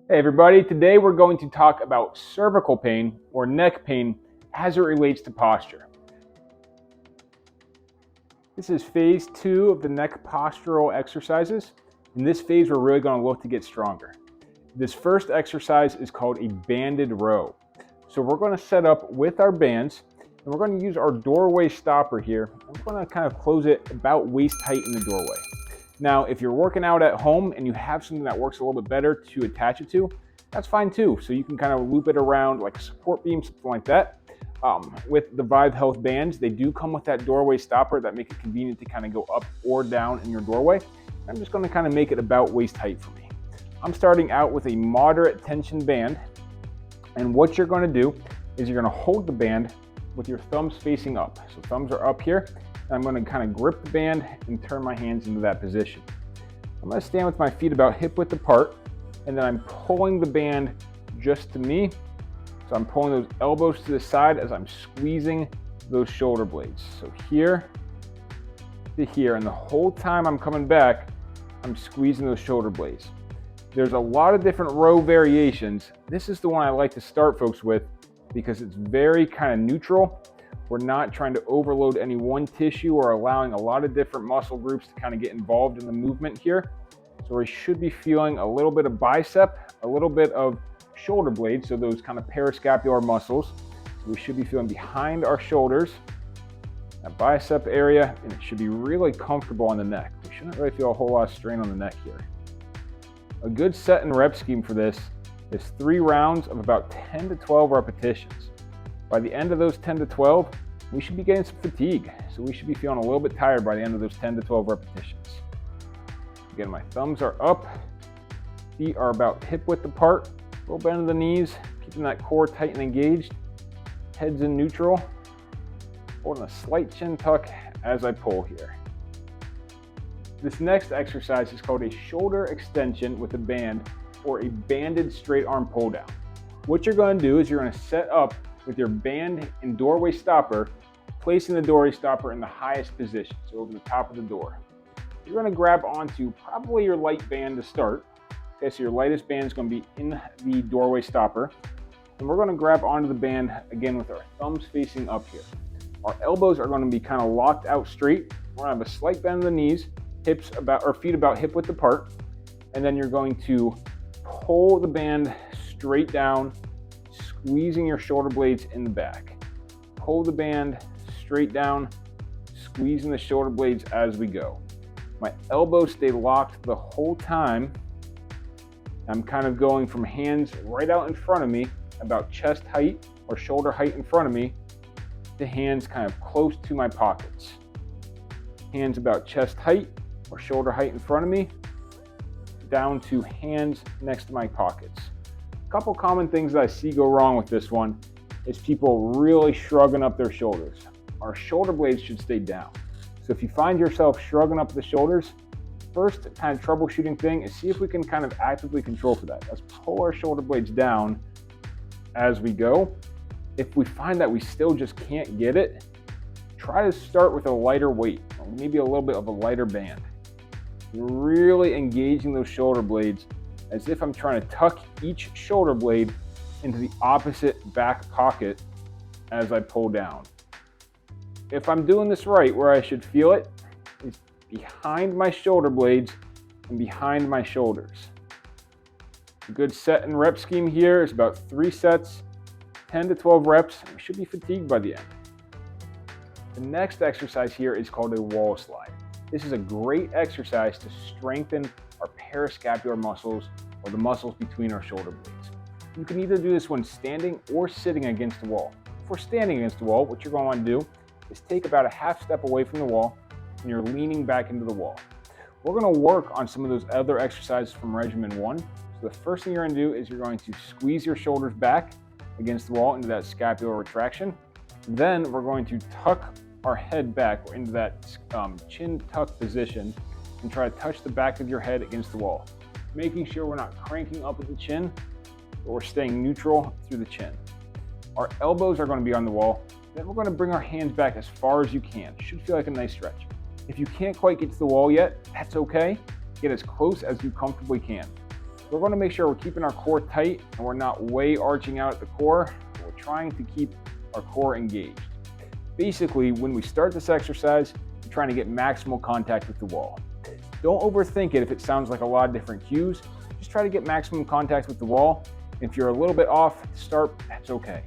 Hey everybody, today we're going to talk about cervical pain or neck pain as it relates to posture. This is phase 2 of the neck postural exercises. In this phase, we're really going to look to get stronger. This first exercise is called a banded row. So we're going to set up with our bands and we're going to use our doorway stopper here. We're going to kind of close it about waist height in the doorway. Now, if you're working out at home and you have something that works a little bit better to attach it to, that's fine too. So you can kind of loop it around like a support beam, something like that. With the Vive Health bands, they do come with that doorway stopper that make it convenient to kind of go up or down in your doorway. I'm just going to kind of make it about waist height for me. I'm starting out with a moderate tension band. And what you're going to do is you're going to hold the band with your thumbs facing up. So thumbs are up here. And I'm going to kind of grip the band and turn my hands into that position. I'm going to stand with my feet about hip width apart. And then I'm pulling the band just to me. So I'm pulling those elbows to the side as I'm squeezing those shoulder blades. So here to here, and the whole time I'm coming back, I'm squeezing those shoulder blades. There's a lot of different row variations. This is the one I like to start folks with because it's very kind of neutral. We're not trying to overload any one tissue or allowing a lot of different muscle groups to kind of get involved in the movement here. So we should be feeling a little bit of bicep, a little bit of shoulder blades, so those kind of parascapular muscles. So we should be feeling behind our shoulders, that bicep area, and it should be really comfortable on the neck. We shouldn't really feel a whole lot of strain on the neck here. A good set and rep scheme for this is 3 rounds of about 10 to 12 repetitions. By the end of those 10 to 12, we should be getting some fatigue. So we should be feeling a little bit tired by the end of those 10 to 12 repetitions. Again, my thumbs are up, feet are about hip width apart, a little bend of the knees, keeping that core tight and engaged, head's in neutral, holding a slight chin tuck as I pull here. This next exercise is called a shoulder extension with a band or a banded straight arm pull down. What you're going to do is you're going to set up with your band and doorway stopper, placing the doorway stopper in the highest position, so over the top of the door. You're going to grab onto probably your light band to start. Okay, so your lightest band is going to be in the doorway stopper. And we're going to grab onto the band again with our thumbs facing up here. Our elbows are going to be kind of locked out straight. We're going to have a slight bend of the knees, feet about hip width apart. And then you're going to pull the band straight down, squeezing your shoulder blades in the back. Pull the band straight down, squeezing the shoulder blades as we go. My elbows stay locked the whole time. I'm kind of going from hands right out in front of me, about chest height or shoulder height in front of me, to hands kind of close to my pockets. Hands about chest height or shoulder height in front of me, down to hands next to my pockets. A couple common things that I see go wrong with this one is people really shrugging up their shoulders. Our shoulder blades should stay down. So if you find yourself shrugging up the shoulders, first kind of troubleshooting thing is see if we can kind of actively control for that. Let's pull our shoulder blades down as we go. If we find that we still just can't get it, try to start with a lighter weight, or maybe a little bit of a lighter band. You're really engaging those shoulder blades as if I'm trying to tuck each shoulder blade into the opposite back pocket as I pull down. If I'm doing this right, where I should feel it is behind my shoulder blades and behind my shoulders. A good set and rep scheme here is about 3 sets, 10 to 12 reps, and we should be fatigued by the end. The next exercise here is called a wall slide. This is a great exercise to strengthen our parascapular muscles or the muscles between our shoulder blades. You can either do this when standing or sitting against the wall. If we're standing against the wall, what you're going to want to do is take about a half step away from the wall and you're leaning back into the wall. We're going to work on some of those other exercises from regimen 1. So the first thing you're going to do is you're going to squeeze your shoulders back against the wall into that scapular retraction. Then we're going to tuck our head back into that chin tuck position and try to touch the back of your head against the wall, making sure we're not cranking up at the chin, but we're staying neutral through the chin. Our elbows are going to be on the wall. Then we're going to bring our hands back as far as you can. It should feel like a nice stretch. If you can't quite get to the wall yet, that's okay. Get as close as you comfortably can. We're going to make sure we're keeping our core tight and we're not way arching out at the core. We're trying to keep our core engaged. Basically, when we start this exercise, we're trying to get maximal contact with the wall. Don't overthink it if it sounds like a lot of different cues. Just try to get maximum contact with the wall. If you're a little bit off to start, that's okay.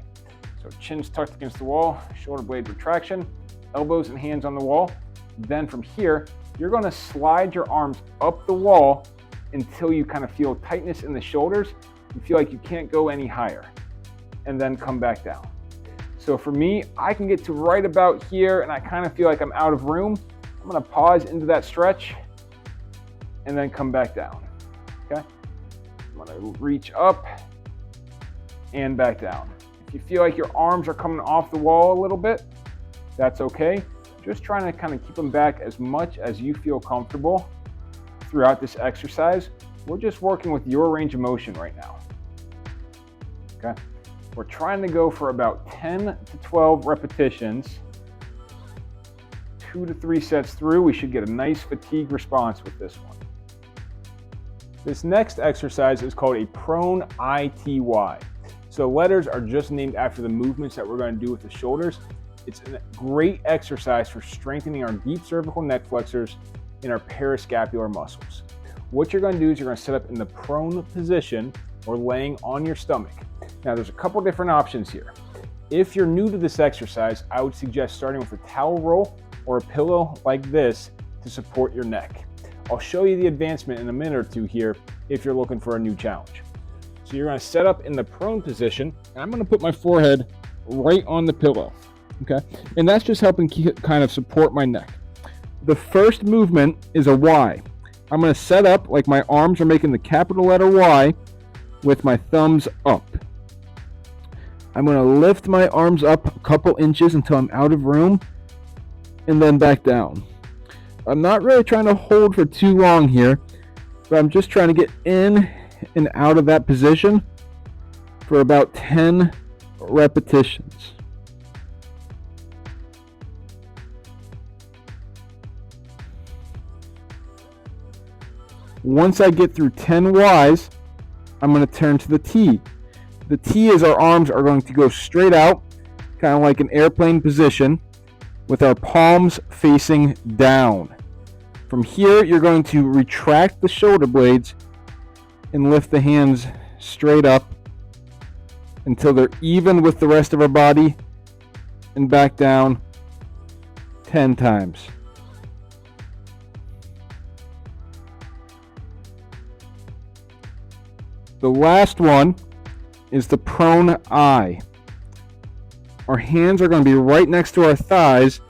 So chin's tucked against the wall, shoulder blade retraction, elbows and hands on the wall. Then from here, you're going to slide your arms up the wall until you kind of feel tightness in the shoulders and feel like you can't go any higher, and then come back down. So for me, I can get to right about here and I kind of feel like I'm out of room. I'm going to pause into that stretch and then come back down. Okay? I'm going to reach up and back down. If you feel like your arms are coming off the wall a little bit, that's okay. Just trying to kind of keep them back as much as you feel comfortable throughout this exercise. We're just working with your range of motion right now. Okay? We're trying to go for about 10 to 12 repetitions, 2 to 3 sets through. We should get a nice fatigue response with this one. This next exercise is called a prone ITY. So letters are just named after the movements that we're going to do with the shoulders. It's a great exercise for strengthening our deep cervical neck flexors and our parascapular muscles. What you're going to do is you're going to set up in the prone position or laying on your stomach. Now there's a couple different options here. If you're new to this exercise, I would suggest starting with a towel roll or a pillow like this to support your neck. I'll show you the advancement in a minute or two here if you're looking for a new challenge. So you're going to set up in the prone position, and I'm going to put my forehead right on the pillow. Okay, and that's just helping kind of support my neck. The first movement is a Y. I'm going to set up like my arms are making the capital letter Y with my thumbs up. I'm going to lift my arms up a couple inches until I'm out of room and then back down. I'm not really trying to hold for too long here, but I'm just trying to get in and out of that position for about 10 repetitions. Once I get through 10 Ys, I'm going to turn to the T. The T is our arms are going to go straight out, kind of like an airplane position, with our palms facing down. From here, you're going to retract the shoulder blades and lift the hands straight up until they're even with the rest of our body, and back down 10 times. The last one is the prone I. Our hands are going to be right next to our thighs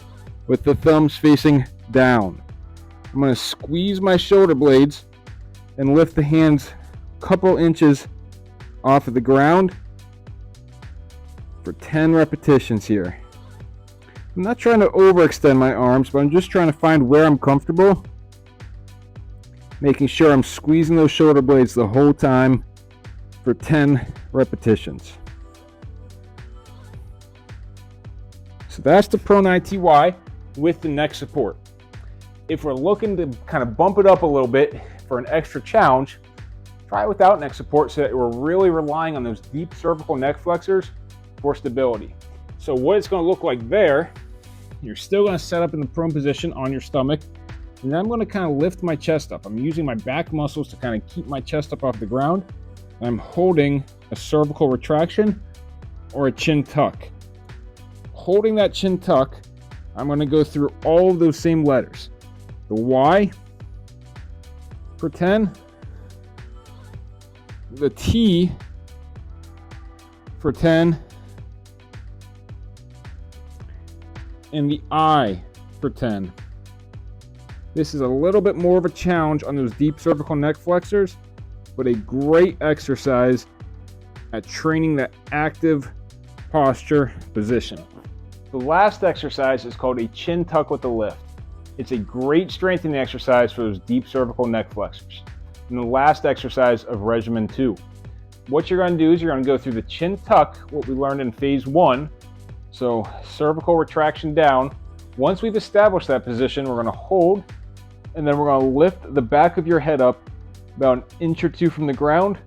with the thumbs facing down. I'm going to squeeze my shoulder blades and lift the hands a couple inches off of the ground for 10 repetitions here. I'm not trying to overextend my arms, but I'm just trying to find where I'm comfortable, making sure I'm squeezing those shoulder blades the whole time for 10 repetitions. So that's the prone ITY with the neck support. If we're looking to kind of bump it up a little bit for an extra challenge, try it without neck support so that we're really relying on those deep cervical neck flexors for stability. So what it's going to look like there, you're still going to set up in the prone position on your stomach, and then I'm going to kind of lift my chest up. I'm using my back muscles to kind of keep my chest up off the ground. I'm holding a cervical retraction or a chin tuck. Holding that chin tuck, I'm going to go through all of those same letters. The Y for 10, the T for 10, and the I for 10. This is a little bit more of a challenge on those deep cervical neck flexors, but a great exercise at training that active posture position. The last exercise is called a chin tuck with a lift. It's a great strengthening exercise for those deep cervical neck flexors. And the last exercise of regimen 2. What you're going to do is you're going to go through the chin tuck, what we learned in phase 1. So cervical retraction down. Once we've established that position, we're going to hold, and then we're going to lift the back of your head up about an inch or two from the ground.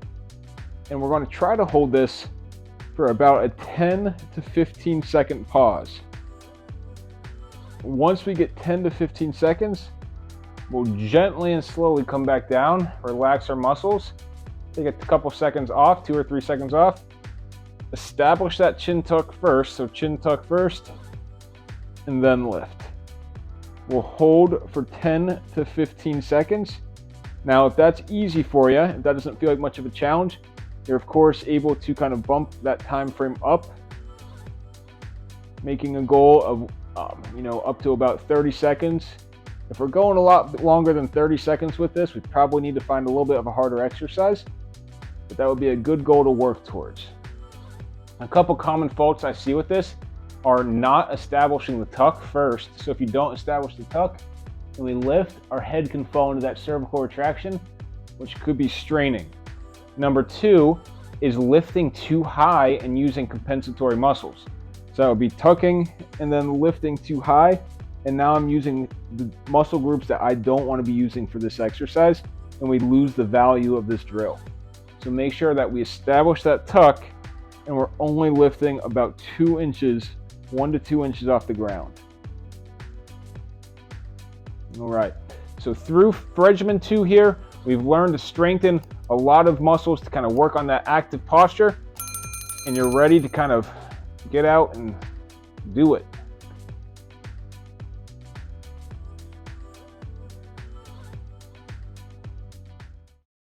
And we're going to try to hold this for about a 10 to 15 second pause. Once we get 10 to 15 seconds, we'll gently and slowly come back down, relax our muscles, take a couple seconds off, 2 or 3 seconds off, establish that chin tuck first, so chin tuck first, and then lift. We'll hold for 10 to 15 seconds. Now, if that's easy for you, if that doesn't feel like much of a challenge, you're of course able to kind of bump that time frame up, making a goal of up to about 30 seconds. If we're going a lot longer than 30 seconds with this, we probably need to find a little bit of a harder exercise, but that would be a good goal to work towards. A couple common faults I see with this are not establishing the tuck first. So if you don't establish the tuck and we lift, our head can fall into that cervical retraction, which could be straining. Number 2 is lifting too high and using compensatory muscles. So I would be tucking and then lifting too high, and now I'm using the muscle groups that I don't want to be using for this exercise, and we lose the value of this drill. So make sure that we establish that tuck and we're only lifting about 2 inches, 1 to 2 inches off the ground. All right, so through regimen 2 here, we've learned to strengthen a lot of muscles to kind of work on that active posture, and you're ready to kind of get out and do it.